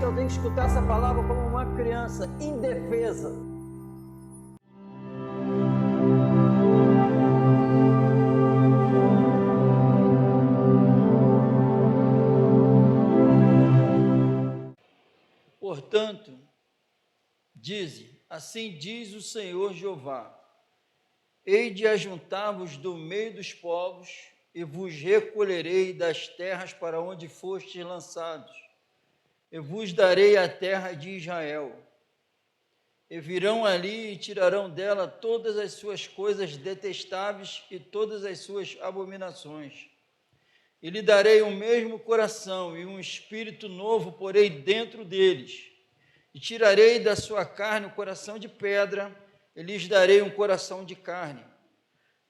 eu tenho que escutar essa palavra como uma criança indefesa. Portanto, assim diz o Senhor Jeová: hei de ajuntar-vos do meio dos povos e vos recolherei das terras para onde fostes lançados, e vos darei a terra de Israel. E virão ali e tirarão dela todas as suas coisas detestáveis e todas as suas abominações. E lhe darei o mesmo coração e um espírito novo porei dentro deles. E tirarei da sua carne o coração de pedra, e lhes darei um coração de carne,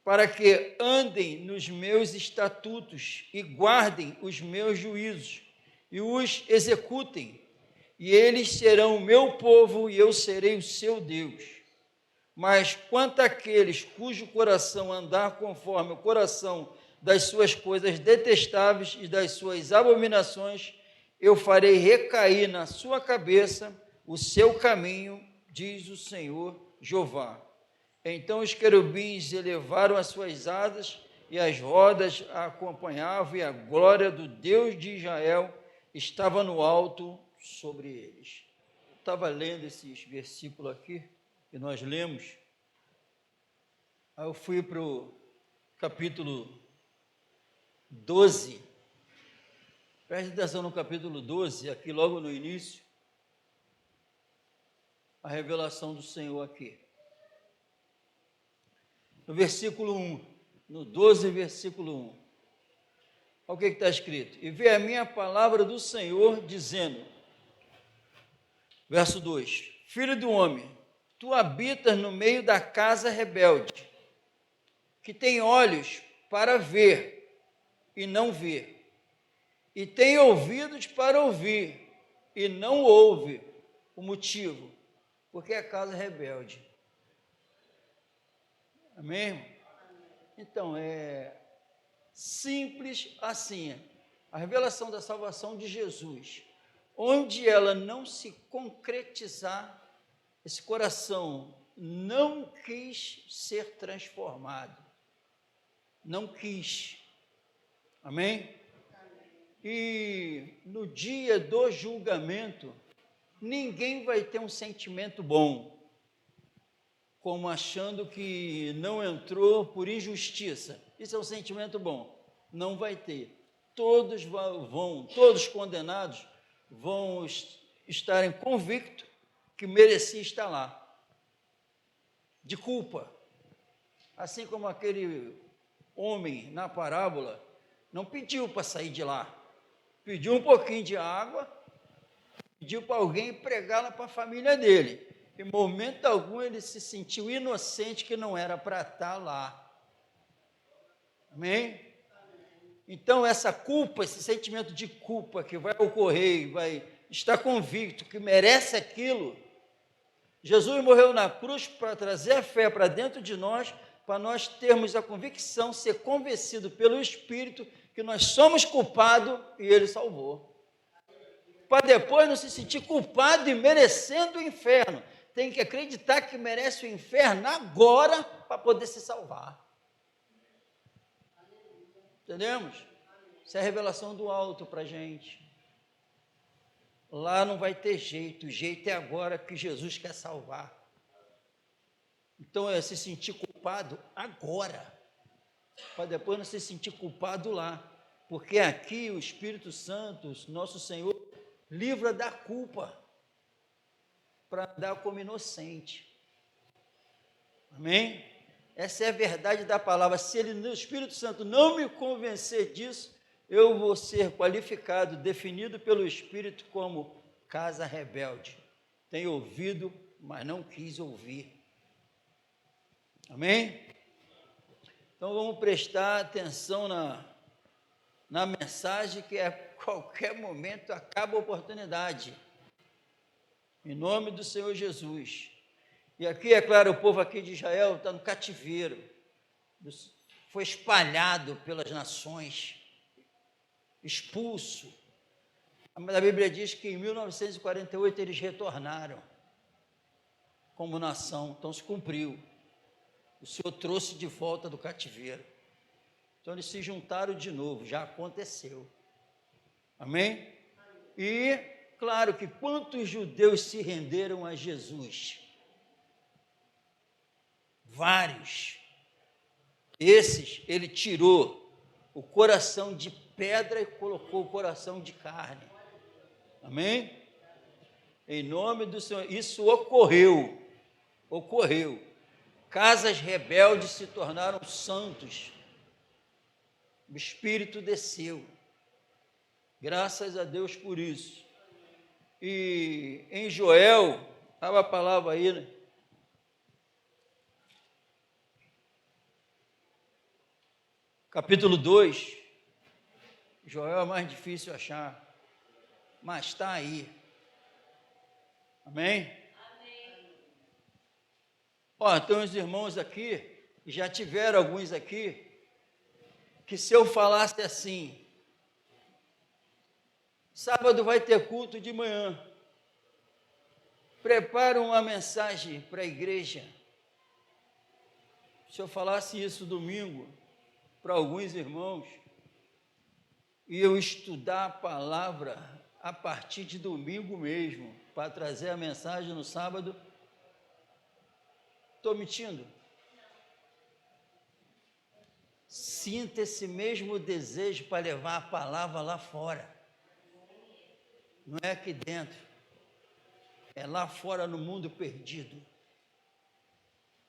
para que andem nos meus estatutos e guardem os meus juízos e os executem. E eles serão o meu povo e eu serei o seu Deus. Mas quanto àqueles cujo coração andar conforme o coração das suas coisas detestáveis e das suas abominações, eu farei recair na sua cabeça o seu caminho, diz o Senhor Jeová. Então os querubins elevaram as suas asas e as rodas a acompanhavam, e a glória do Deus de Israel estava no alto sobre eles. Eu estava lendo esses versículos aqui, que nós lemos, aí eu fui para o capítulo 12, preste atenção no capítulo 12, aqui logo no início, a revelação do Senhor aqui. No versículo 1, no 12, versículo 1, olha o que está escrito: e veio a minha palavra do Senhor, dizendo, verso 2, filho do homem, tu habitas no meio da casa rebelde, que tem olhos para ver e não vê, e tem ouvidos para ouvir e não ouve. O motivo, porque é a casa rebelde. Amém? Então, é simples assim, a revelação da salvação de Jesus, onde ela não se concretizar, esse coração não quis ser transformado, não quis, amém? E no dia do julgamento, ninguém vai ter um sentimento bom, como achando que não entrou por injustiça. Isso é um sentimento bom. Não vai ter. Todos todos condenados vão estarem convictos que merecia estar lá, de culpa. Assim como aquele homem na parábola não pediu para sair de lá, pediu um pouquinho de água, pediu para alguém pregá-la para a família dele. Em momento algum ele se sentiu inocente, que não era para estar lá. Amém? Então essa culpa, esse sentimento de culpa que vai ocorrer, vai estar convicto que merece aquilo, Jesus morreu na cruz para trazer a fé para dentro de nós, para nós termos a convicção, ser convencido pelo Espírito que nós somos culpados e Ele salvou. Para depois não se sentir culpado e merecendo o inferno. Tem que acreditar que merece o inferno agora para poder se salvar. Entendemos? Isso é a revelação do alto para a gente. Lá não vai ter jeito, o jeito é agora que Jesus quer salvar. Então é se sentir culpado agora, para depois não se sentir culpado lá. Porque aqui o Espírito Santo, nosso Senhor, livra da culpa, para andar como inocente. Amém? Essa é a verdade da palavra. Se o Espírito Santo não me convencer disso, eu vou ser qualificado, definido pelo Espírito como casa rebelde. Tenho ouvido, mas não quis ouvir. Amém? Então vamos prestar atenção na mensagem, que a qualquer momento acaba a oportunidade. Em nome do Senhor Jesus. E aqui, é claro, o povo aqui de Israel está no cativeiro, foi espalhado pelas nações, expulso. Mas a Bíblia diz que em 1948 eles retornaram como nação, então se cumpriu. O Senhor trouxe de volta do cativeiro. Então eles se juntaram de novo, já aconteceu. Amém? E, claro que quantos judeus se renderam a Jesus? Vários. Esses, ele tirou o coração de pedra e colocou o coração de carne. Amém? Em nome do Senhor. Isso ocorreu. Casas rebeldes se tornaram santos. O Espírito desceu. Graças a Deus por isso. E em Joel, estava a palavra aí, né? Capítulo 2. Joel é mais difícil achar, mas está aí. Amém? Ó, tem uns irmãos aqui, e já tiveram alguns aqui, que se eu falasse assim, sábado vai ter culto de manhã, prepara uma mensagem para a igreja. Se eu falasse isso domingo, para alguns irmãos, e eu estudar a palavra a partir de domingo mesmo, para trazer a mensagem no sábado, estou mentindo? Sinta esse mesmo desejo para levar a palavra lá fora. Não é aqui dentro. É lá fora no mundo perdido.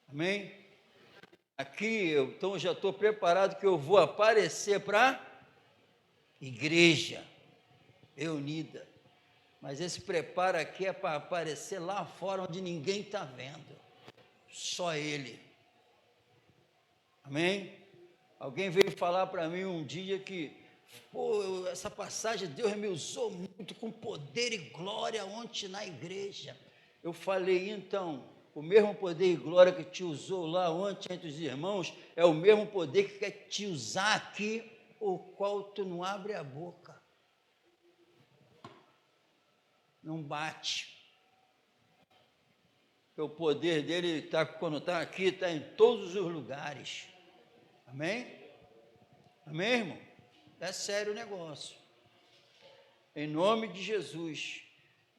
Amém? Aqui, então, já estou preparado que eu vou aparecer para a igreja reunida. Mas esse preparo aqui é para aparecer lá fora onde ninguém está vendo. Só Ele. Amém? Alguém veio falar para mim um dia que, pô, essa passagem, Deus me usou muito com poder e glória ontem na igreja. Eu falei, então, o mesmo poder e glória que te usou lá ontem entre os irmãos, é o mesmo poder que quer te usar aqui, o qual tu não abre a boca. Não bate. O poder dele, quando está aqui, está em todos os lugares. Amém? Amém, irmão? É sério o negócio. Em nome de Jesus.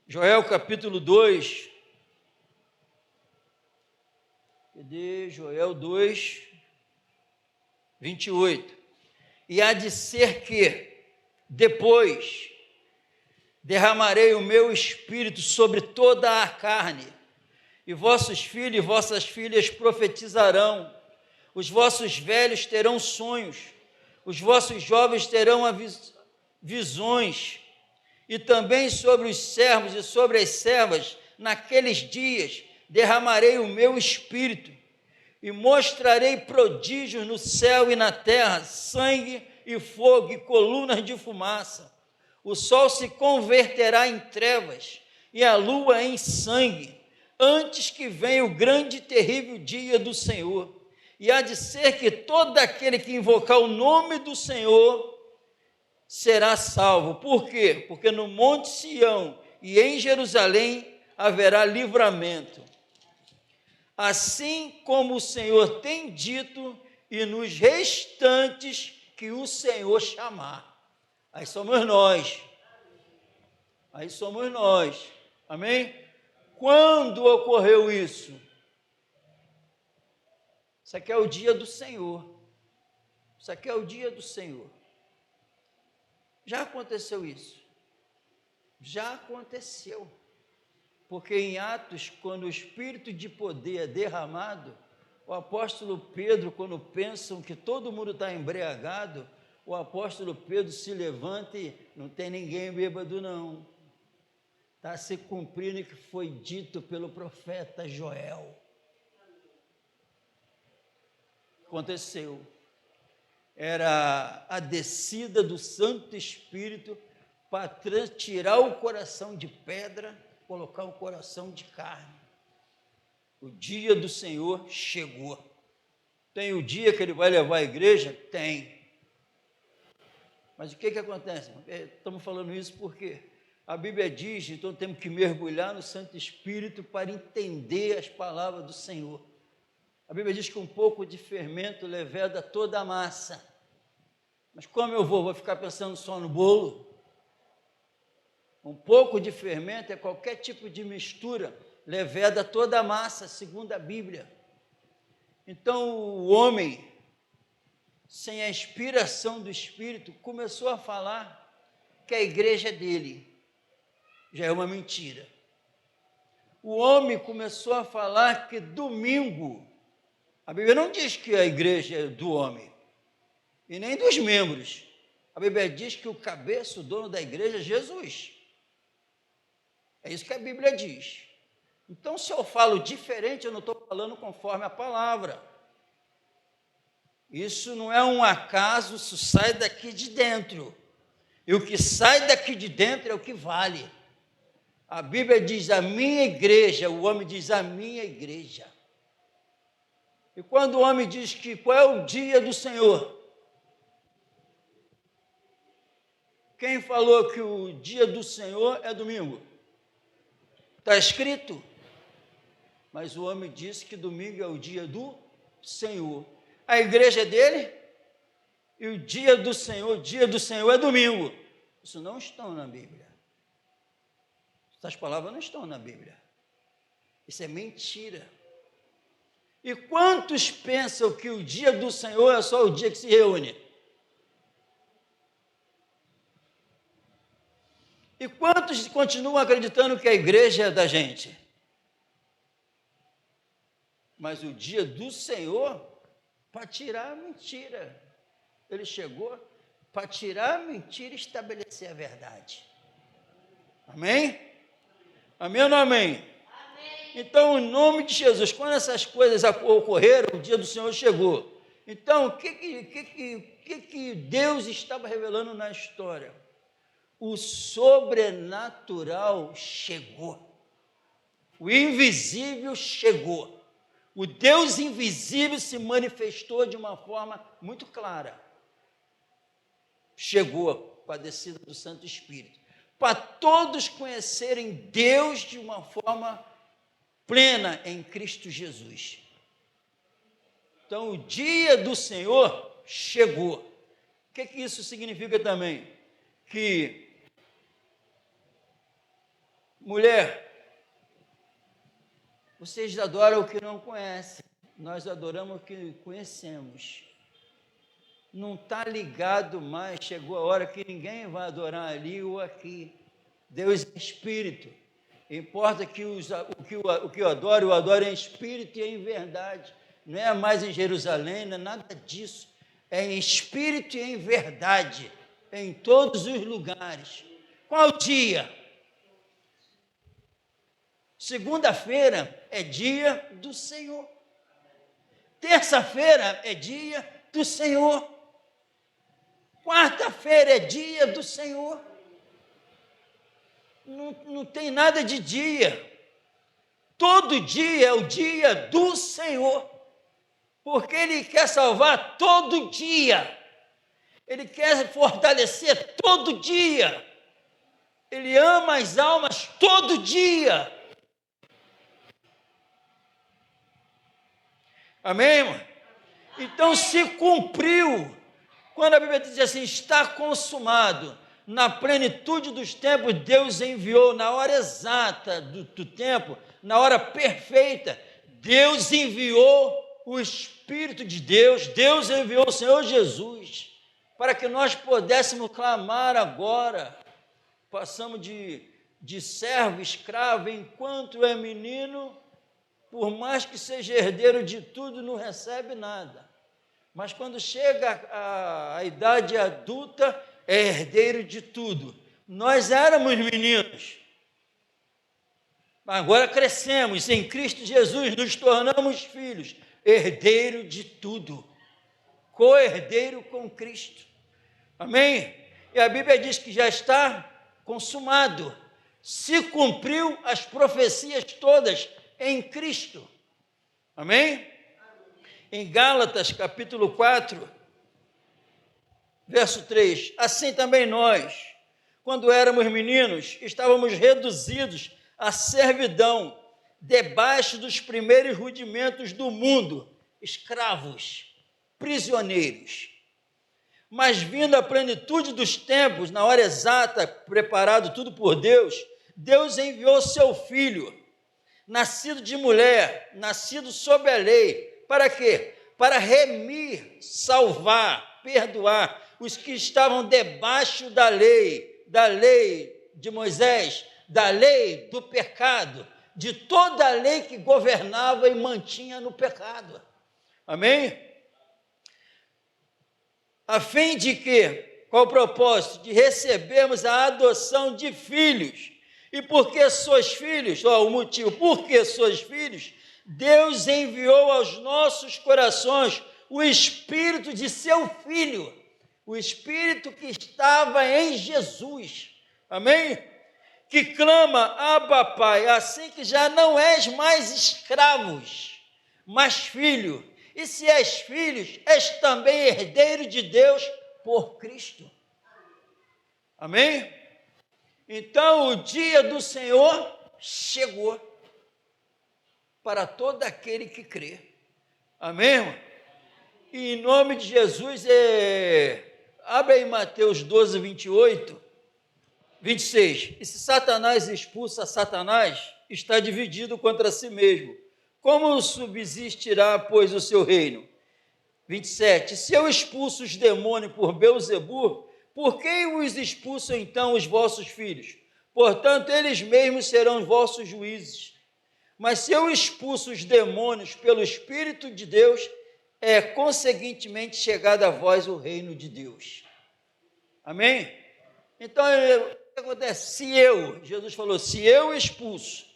Joel capítulo 2. Cadê? Joel 2, 28. E há de ser que, depois, derramarei o meu espírito sobre toda a carne, e vossos filhos e vossas filhas profetizarão, os vossos velhos terão sonhos, os vossos jovens terão visões, e também sobre os servos e sobre as servas, naqueles dias, derramarei o meu espírito, e mostrarei prodígios no céu e na terra, sangue e fogo e colunas de fumaça. O sol se converterá em trevas, e a lua em sangue, antes que venha o grande e terrível dia do Senhor. E há de ser que todo aquele que invocar o nome do Senhor será salvo. Por quê? Porque no Monte Sião e em Jerusalém haverá livramento. Assim como o Senhor tem dito, e nos restantes que o Senhor chamar. Aí somos nós. Aí somos nós. Amém? Quando ocorreu isso? Isso aqui é o dia do Senhor. Isso aqui é o dia do Senhor. Já aconteceu isso? Já aconteceu. Porque em Atos, quando o Espírito de poder é derramado, o apóstolo Pedro, quando pensam que todo mundo está embriagado, o apóstolo Pedro se levanta e não tem ninguém bêbado não. Está se cumprindo o que foi dito pelo profeta Joel. Aconteceu. Era a descida do Santo Espírito para tirar o coração de pedra, colocar o coração de carne. O dia do Senhor chegou. Tem o dia que Ele vai levar a igreja? Tem. Mas o que acontece? Estamos falando isso por quê? A Bíblia diz, então temos que mergulhar no Santo Espírito para entender as palavras do Senhor. A Bíblia diz que um pouco de fermento leveda toda a massa. Mas como eu vou ficar pensando só no bolo? Um pouco de fermento é qualquer tipo de mistura, leveda toda a massa, segundo a Bíblia. Então o homem, sem a inspiração do Espírito, começou a falar que a igreja é dele. Já é uma mentira. O homem começou a falar que domingo, a Bíblia não diz que a igreja é do homem, e nem dos membros. A Bíblia diz que o cabeça, o dono da igreja é Jesus. É isso que a Bíblia diz. Então, se eu falo diferente, eu não estou falando conforme a palavra. Isso não é um acaso, isso sai daqui de dentro. E o que sai daqui de dentro é o que vale. A Bíblia diz a minha igreja, o homem diz a minha igreja. E quando o homem diz que qual é o dia do Senhor? Quem falou que o dia do Senhor é domingo? Está escrito. Mas o homem disse que domingo é o dia do Senhor. A igreja é dele e o dia do Senhor é domingo. Isso não está na Bíblia. Essas palavras não estão na Bíblia. Isso é mentira. E quantos pensam que o dia do Senhor é só o dia que se reúne? E quantos continuam acreditando que a igreja é da gente? Mas o dia do Senhor, para tirar a mentira. Ele chegou para tirar a mentira e estabelecer a verdade. Amém? Amém ou não amém? Amém. Então, em nome de Jesus, quando essas coisas ocorreram, o dia do Senhor chegou. Então, o que Deus estava revelando na história? O sobrenatural chegou. O invisível chegou. O Deus invisível se manifestou de uma forma muito clara. Chegou com a descida do Santo Espírito. Para todos conhecerem Deus de uma forma plena em Cristo Jesus. Então, o dia do Senhor chegou. O que isso significa também? Que, mulher, vocês adoram o que não conhecem, nós adoramos o que conhecemos. Não está ligado mais, chegou a hora que ninguém vai adorar ali ou aqui. Deus é Espírito. Importa que o que eu adoro em Espírito e em verdade. Não é mais em Jerusalém, não é nada disso. É em Espírito e em verdade, em todos os lugares. Qual dia? Segunda-feira é dia do Senhor. Terça-feira é dia do Senhor. Quarta-feira é dia do Senhor. Não tem nada de dia. Todo dia é o dia do Senhor. Porque Ele quer salvar todo dia. Ele quer fortalecer todo dia. Ele ama as almas todo dia. Amém, irmão? Então se cumpriu. Quando a Bíblia diz assim, está consumado, na plenitude dos tempos, Deus enviou na hora exata do tempo, na hora perfeita, Deus enviou o Espírito de Deus, Deus enviou o Senhor Jesus, para que nós pudéssemos clamar agora. Passamos de servo, escravo, enquanto é menino, por mais que seja herdeiro de tudo, não recebe nada. Mas quando chega a idade adulta, é herdeiro de tudo. Nós éramos meninos, agora crescemos em Cristo Jesus, nos tornamos filhos, herdeiro de tudo, co-herdeiro com Cristo. Amém? E a Bíblia diz que já está consumado, se cumpriu as profecias todas em Cristo. Amém? Em Gálatas, capítulo 4, verso 3, assim também nós, quando éramos meninos, estávamos reduzidos à servidão, debaixo dos primeiros rudimentos do mundo, escravos, prisioneiros. Mas vindo a plenitude dos tempos, na hora exata, preparado tudo por Deus, Deus enviou seu Filho, nascido de mulher, nascido sob a lei, para quê? Para remir, salvar, perdoar os que estavam debaixo da lei de Moisés, da lei do pecado, de toda a lei que governava e mantinha no pecado. Amém? A fim de que, qual o propósito? De recebermos a adoção de filhos. E porque sois filhos, o motivo, porque sois filhos, Deus enviou aos nossos corações o Espírito de seu Filho, o Espírito que estava em Jesus, amém? Que clama, Abba, Pai, assim que já não és mais escravos, mas filho, e se és filhos, és também herdeiro de Deus por Cristo, amém? Então o dia do Senhor chegou para todo aquele que crê, amém, irmão? E em nome de Jesus, abre aí Mateus 12, 28, 26. E se Satanás expulsa Satanás, está dividido contra si mesmo. Como subsistirá, pois, o seu reino? 27. Se eu expulso os demônios por Beelzebub, por quem os expulsam então os vossos filhos? Portanto, eles mesmos serão vossos juízes. Mas se eu expulso os demônios pelo Espírito de Deus, conseguintemente chegado a vós o reino de Deus. Amém? Então, o que acontece? Jesus falou, se eu expulso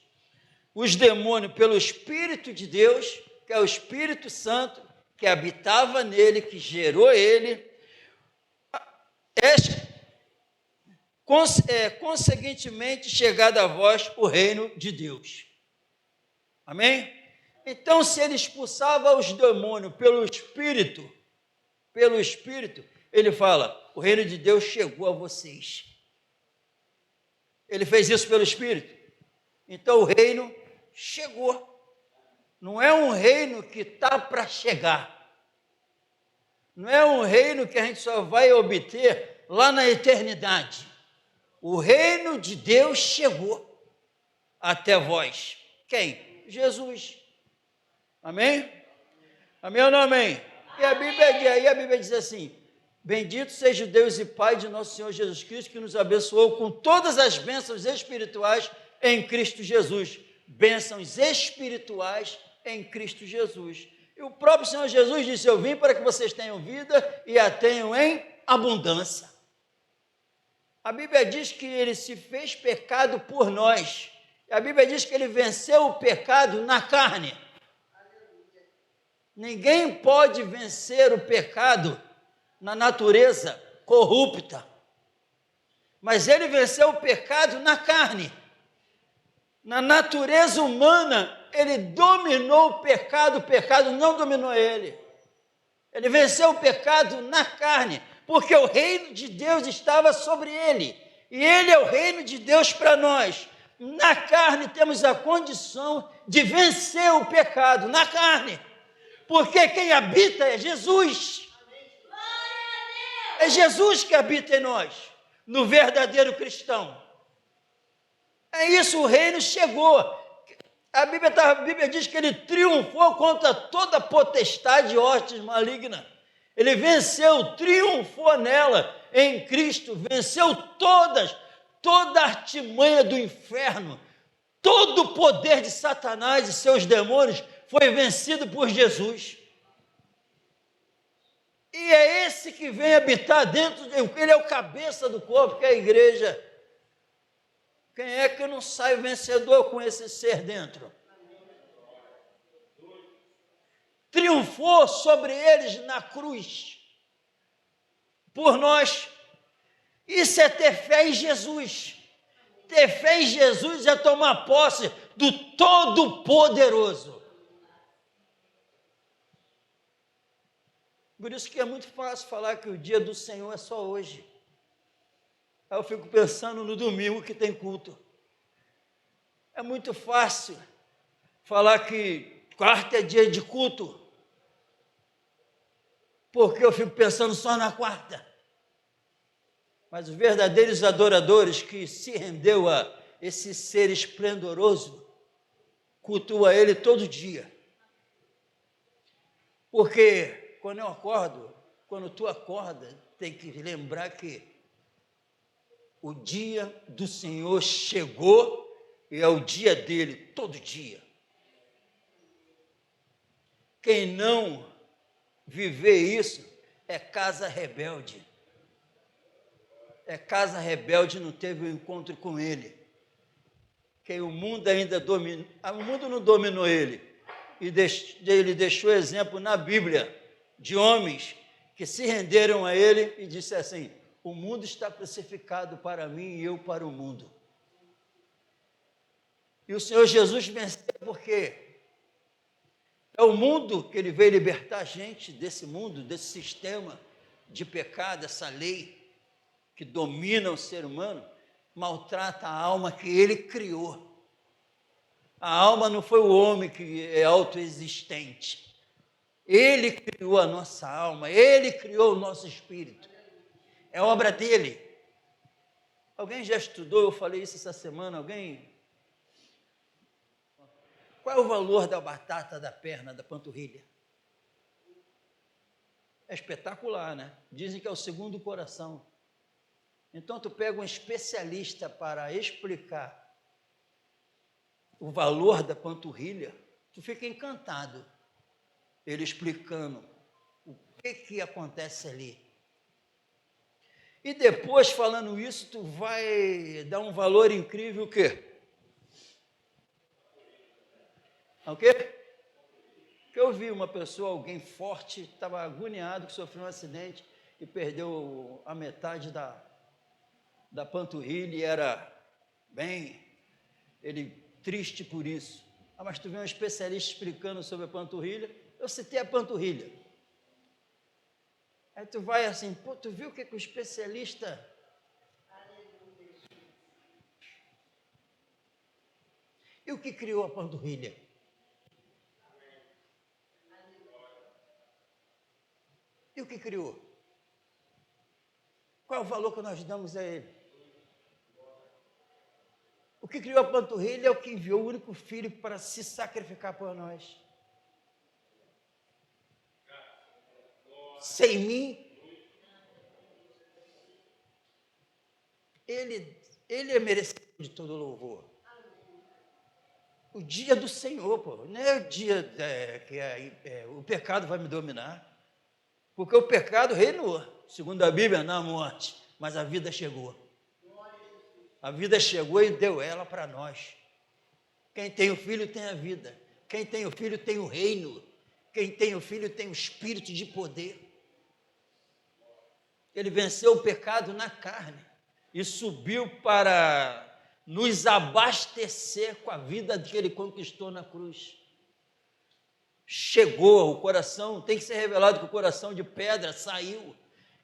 os demônios pelo Espírito de Deus, que é o Espírito Santo, que habitava nele, que gerou ele, conseguintemente chegado a vós o reino de Deus. Amém? Então, se ele expulsava os demônios pelo Espírito, ele fala, o reino de Deus chegou a vocês. Ele fez isso pelo Espírito. Então, o reino chegou. Não é um reino que está para chegar. Não é um reino que a gente só vai obter lá na eternidade. O reino de Deus chegou até vós. Quem? Jesus. Amém? Amém ou não amém? E a Bíblia diz assim, bendito seja o Deus e Pai de nosso Senhor Jesus Cristo, que nos abençoou com todas as bênçãos espirituais em Cristo Jesus. Bênçãos espirituais em Cristo Jesus. E o próprio Senhor Jesus disse, eu vim para que vocês tenham vida e a tenham em abundância. A Bíblia diz que ele se fez pecado por nós. A Bíblia diz que ele venceu o pecado na carne. Ninguém pode vencer o pecado na natureza corrupta. Mas ele venceu o pecado na carne. Na natureza humana, ele dominou o pecado não dominou ele. Ele venceu o pecado na carne, porque o reino de Deus estava sobre ele. E ele é o reino de Deus para nós. Na carne temos a condição de vencer o pecado, na carne. Porque quem habita é Jesus. É Jesus que habita em nós, no verdadeiro cristão. É isso, o reino chegou. A Bíblia diz que ele triunfou contra toda potestade e hostes maligna. Ele venceu, triunfou nela, em Cristo, venceu toda a artimanha do inferno, todo o poder de Satanás e seus demônios foi vencido por Jesus. E é esse que vem habitar dentro, ele é o cabeça do corpo, que é a igreja. Quem é que não sai vencedor com esse ser dentro? Triunfou sobre eles na cruz, por nós. Isso é ter fé em Jesus. Ter fé em Jesus é tomar posse do Todo-Poderoso. Por isso que é muito fácil falar que o dia do Senhor é só hoje. Aí eu fico pensando no domingo que tem culto. É muito fácil falar que quarta é dia de culto, porque eu fico pensando só na quarta. Mas os verdadeiros adoradores que se rendeu a esse ser esplendoroso, cultua ele todo dia. Porque quando eu acordo, quando tu acorda, tem que lembrar que o dia do Senhor chegou e é o dia dele todo dia. Quem não viver isso é casa rebelde. É casa rebelde, não teve um encontro com ele. Que o mundo ainda domina, o mundo não dominou ele. E ele deixou exemplo na Bíblia de homens que se renderam a ele e disse assim: o mundo está crucificado para mim e eu para o mundo. E o Senhor Jesus venceu porque é o mundo que ele veio libertar a gente desse mundo, desse sistema de pecado, essa lei que domina o ser humano, maltrata a alma que ele criou. A alma não foi o homem que é autoexistente. Ele criou a nossa alma, ele criou o nosso espírito. É obra dele. Alguém já estudou, eu falei isso essa semana, alguém? Qual é o valor da batata da perna, da panturrilha? É espetacular, né? Dizem que é o segundo coração. Então, tu pega um especialista para explicar o valor da panturrilha, tu fica encantado, ele explicando o que acontece ali. E depois, falando isso, tu vai dar um valor incrível, o quê? O quê? Que eu vi uma pessoa, alguém forte, estava agoniado, que sofreu um acidente e perdeu a metade da panturrilha e era bem, ele triste por isso. Ah, mas tu vê um especialista explicando sobre a panturrilha, eu citei a panturrilha. Aí tu vai assim, pô, tu viu o que o especialista... E o que criou a panturrilha? E o que criou? Qual é o valor que nós damos a ele? O que criou a panturrilha é o que enviou o único filho para se sacrificar por nós. Sem mim, ele é merecedor de todo louvor. O dia do Senhor, pô, não é o dia que o pecado vai me dominar. Porque o pecado reinou, segundo a Bíblia, na morte, mas a vida chegou. A vida chegou e deu ela para nós. Quem tem o Filho tem a vida. Quem tem o Filho tem o reino. Quem tem o Filho tem o espírito de poder. Ele venceu o pecado na carne e subiu para nos abastecer com a vida que ele conquistou na cruz. Chegou, o coração, tem que ser revelado que o coração de pedra saiu,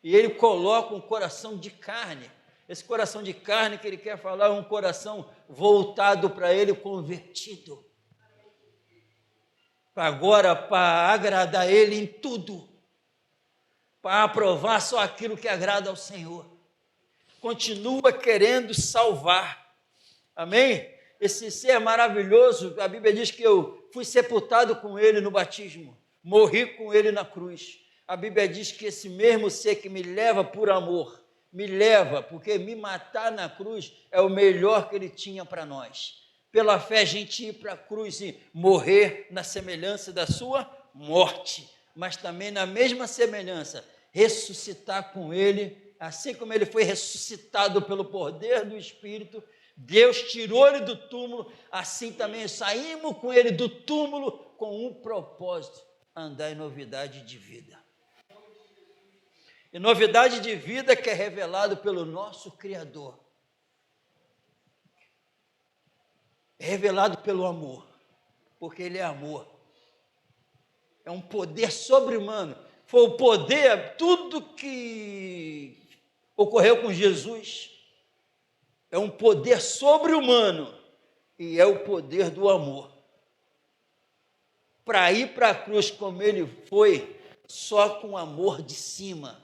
e ele coloca um coração de carne. Esse coração de carne que ele quer falar é um coração voltado para ele, convertido. Agora, para agradar ele em tudo, para aprovar só aquilo que agrada ao Senhor. Continua querendo salvar. Amém? Esse ser é maravilhoso. A Bíblia diz que eu fui sepultado com ele no batismo, morri com ele na cruz. A Bíblia diz que esse mesmo ser que me leva por amor, me leva, porque me matar na cruz é o melhor que ele tinha para nós. Pela fé a gente ir para a cruz e morrer na semelhança da sua morte, mas também na mesma semelhança, ressuscitar com ele, assim como ele foi ressuscitado pelo poder do Espírito. Deus tirou ele do túmulo, assim também saímos com ele do túmulo com um propósito: andar em novidade de vida. E novidade de vida que é revelado pelo nosso Criador. É revelado pelo amor, porque ele é amor. É um poder sobre-humano. Foi o poder, tudo que ocorreu com Jesus é um poder sobre-humano e é o poder do amor. Para ir para a cruz como ele foi, só com amor de cima.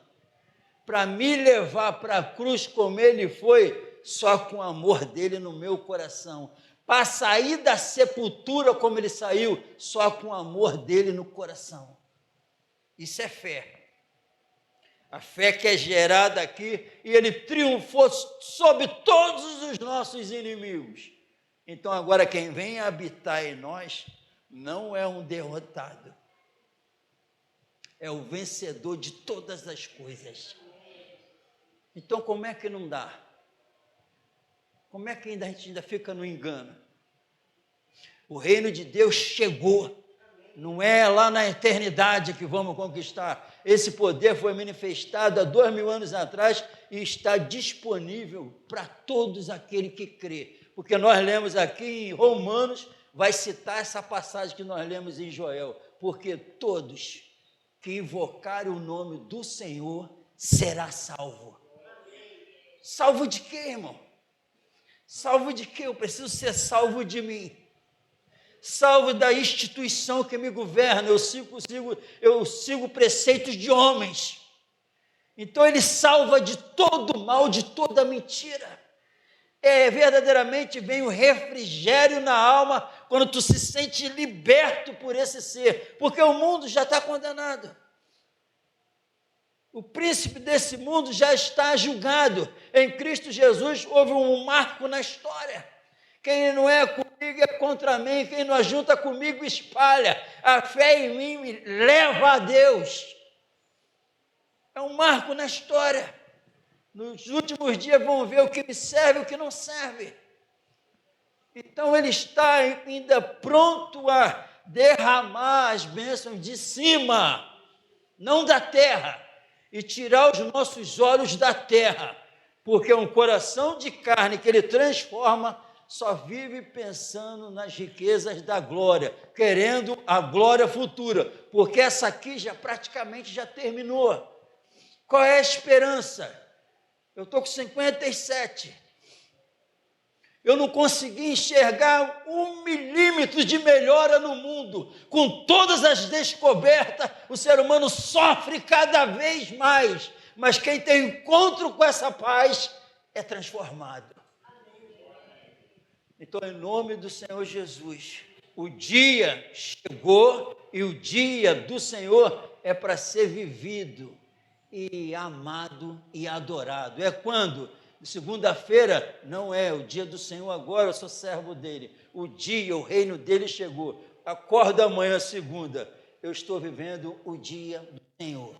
Para me levar para a cruz como ele foi, só com o amor dele no meu coração. Para sair da sepultura como ele saiu, só com o amor dele no coração. Isso é fé. A fé que é gerada aqui, e ele triunfou sobre todos os nossos inimigos. Então agora quem vem habitar em nós não é um derrotado, é o vencedor de todas as coisas. Então como é que não dá? Como é que a gente ainda fica no engano? O reino de Deus chegou. Não é lá na eternidade que vamos conquistar. Esse poder foi manifestado há 2000 anos atrás e está disponível para todos aqueles que crê. Porque nós lemos aqui em Romanos, vai citar essa passagem que nós lemos em Joel. Porque todos que invocarem o nome do Senhor será salvo. Salvo de quê, irmão? Salvo de quê? Eu preciso ser salvo de mim. Salvo da instituição que me governa, eu sigo preceitos de homens. Então ele salva de todo mal, de toda mentira. Verdadeiramente vem o refrigério na alma quando tu se sente liberto por esse ser, porque o mundo já está condenado. O príncipe desse mundo já está julgado. Em Cristo Jesus houve um marco na história. Quem não é comigo é contra mim, quem não ajunta comigo espalha. A fé em mim me leva a Deus. É um marco na história. Nos últimos dias vão ver o que me serve e o que não serve. Então ele está ainda pronto a derramar as bênçãos de cima, não da terra, e tirar os nossos olhos da terra, porque um coração de carne que ele transforma só vive pensando nas riquezas da glória, querendo a glória futura, porque essa aqui praticamente já terminou. Qual é a esperança? Eu estou com 57. Eu não consegui enxergar 1 milímetro de melhora no mundo. Com todas as descobertas, o ser humano sofre cada vez mais. Mas quem tem encontro com essa paz é transformado. Então, em nome do Senhor Jesus, o dia chegou e o dia do Senhor é para ser vivido e amado e adorado. É quando? Segunda-feira não é o dia do Senhor, agora eu sou servo dele. O dia, o reino dele chegou. Acorda amanhã, segunda, eu estou vivendo o dia do Senhor.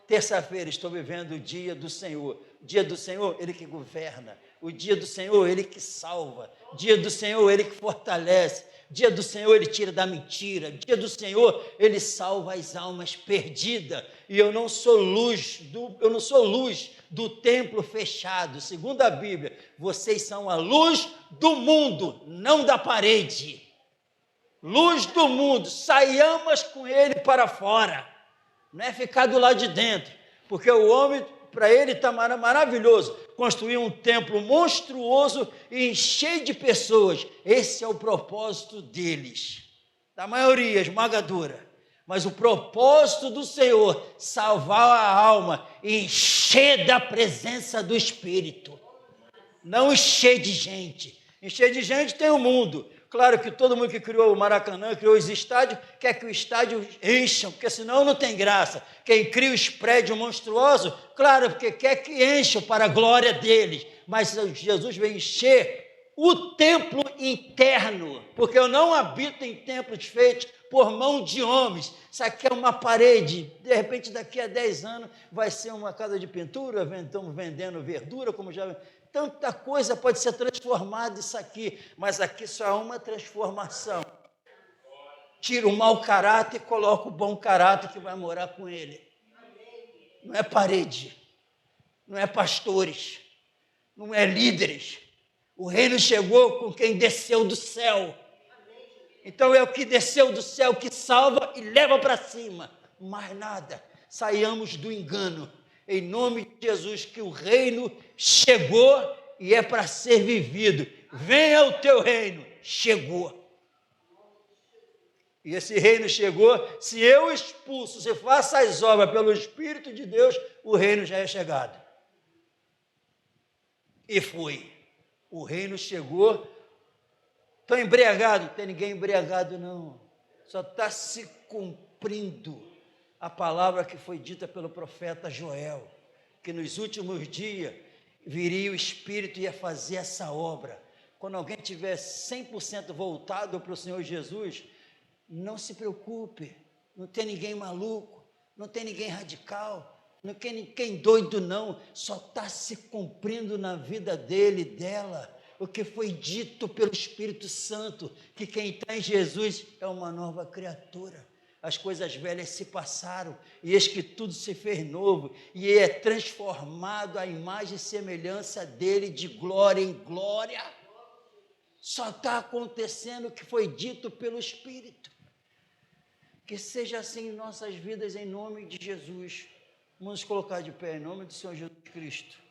Terça-feira estou vivendo o dia do Senhor. O dia do Senhor, ele que governa. O dia do Senhor, ele que salva. O dia do Senhor, ele que fortalece. O dia do Senhor, ele tira da mentira. O dia do Senhor, ele salva as almas perdidas. E eu não sou luz do templo fechado. Segundo a Bíblia, vocês são a luz do mundo, não da parede. Luz do mundo, saiamos com ele para fora. Não é ficar do lado de dentro, porque o homem, para ele está maravilhoso, construir um templo monstruoso e cheio de pessoas. Esse é o propósito deles, da maioria esmagadora. Mas o propósito do Senhor, salvar a alma e encher da presença do Espírito. Não encher de gente. Encher de gente tem o mundo. Claro que todo mundo que criou o Maracanã, criou os estádios, quer que o estádio encha, porque senão não tem graça. Quem cria os prédios monstruosos, claro, porque quer que encham para a glória deles. Mas Jesus veio encher o templo interno, porque eu não habito em templos feitos por mão de homens. Isso aqui é uma parede, de repente daqui a 10 anos vai ser uma casa de pintura, estamos vendendo verdura, como já... Tanta coisa pode ser transformada isso aqui, mas aqui só há uma transformação. Tira o mau caráter e coloca o bom caráter que vai morar com ele. Não é parede, não é pastores, não é líderes. O reino chegou com quem desceu do céu. Então é o que desceu do céu que salva e leva para cima. Mais nada. Saiamos do engano. Em nome de Jesus, que o reino chegou e é para ser vivido. Venha o teu reino. Chegou. E esse reino chegou, se eu expulso, se faço as obras pelo Espírito de Deus, o reino já é chegado. E foi. O reino chegou. Estou embriagado? Não tem ninguém embriagado, não. Só está se cumprindo a palavra que foi dita pelo profeta Joel, que nos últimos dias viria o Espírito e ia fazer essa obra. Quando alguém tiver 100% voltado para o Senhor Jesus, não se preocupe, não tem ninguém maluco, não tem ninguém radical, não tem ninguém doido não, só está se cumprindo na vida dele e dela, o que foi dito pelo Espírito Santo, que quem está em Jesus é uma nova criatura. As coisas velhas se passaram, e eis que tudo se fez novo, e é transformado à imagem e semelhança dele, de glória em glória. Só está acontecendo o que foi dito pelo Espírito. Que seja assim em nossas vidas, em nome de Jesus. Vamos colocar de pé, em nome do Senhor Jesus Cristo.